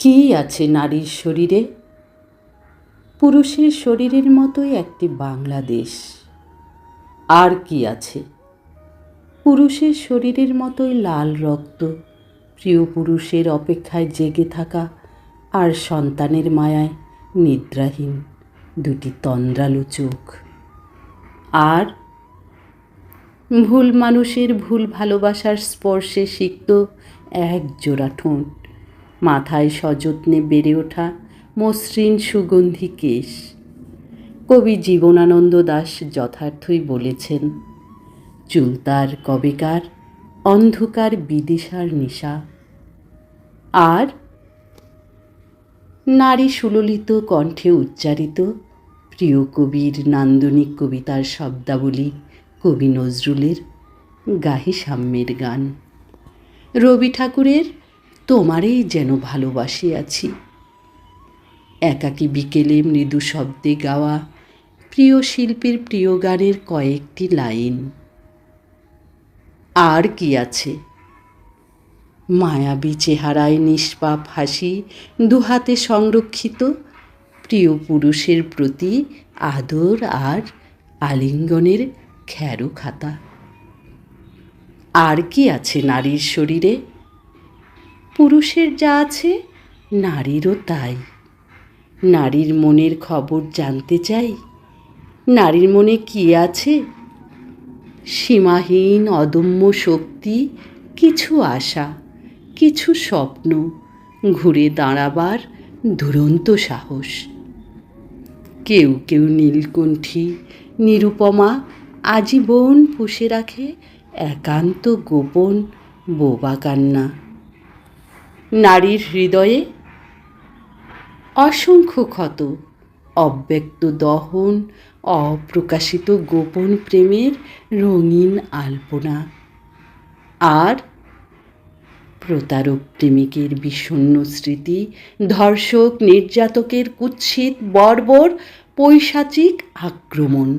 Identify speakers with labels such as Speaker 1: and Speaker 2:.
Speaker 1: কী আছে নারীর শরীরে? পুরুষের শরীরের মতোই একটি বাংলাদেশ। আর কি আছে? পুরুষের শরীরের মতোই লাল রক্ত, প্রিয় পুরুষের অপেক্ষায় জেগে থাকা, আর সন্তানের মায়ায় নিদ্রাহীন দুটি তন্দ্রালু চোখ। আর ভুল মানুষের ভুল ভালোবাসার স্পর্শে সিক্ত এক জোড়া ঠোঁট, মাথায় সযত্নে বেড়ে ওঠা মসৃণ সুগন্ধি কেশ। কবি জীবনানন্দ দাশ যথার্থই বলেছেন, চুল তার কবেকার অন্ধকার বিদিশার নিশা। আর নারী সুললিত কণ্ঠে উচ্চারিত প্রিয় কবির নান্দনিক কবিতার শব্দাবলী কবি নজরুলের গাহি সাম্যের গান। রবি ঠাকুরের তোমারেই যেন ভালোবাসিয়াছি। একাকী বিকেলে মৃদু শব্দে গাওয়া প্রিয় শিল্পীর প্রিয় গানের কয়েকটি লাইন। আর কি আছে? মায়াবী চেহারায় নিষ্পাপ হাসি, দুহাতে সংরক্ষিত প্রিয় পুরুষের প্রতি আদর আর আলিঙ্গনের খ্যারো খাতা। আর কি আছে নারীর শরীরে? পুরুষের যা আছে নারীরও তাই। নারীর মনের খবর জানতে চাই। নারীর মনে কি আছে? সীমাহীন অদম্য শক্তি, কিছু আশা, কিছু স্বপ্ন, ঘুরে দাঁড়াবার দুরন্ত সাহস। কেউ কেউ নীলকণ্ঠী নিরুপমা আজীবন পুষে রাখে একান্ত গোপন বোবা কান্না। নারীর হৃদয়ে অসংখ্য ক্ষত, অব্যক্ত দহন, অপ্রকাশিত গোপন প্রেমের রঙিন আলপনা। আর প্রতারক প্রেমিকের বিষণ্ণ স্মৃতি, ধর্ষক নির্যাতকের কুৎসিত বর্বর পৈশাচিক আক্রমণ।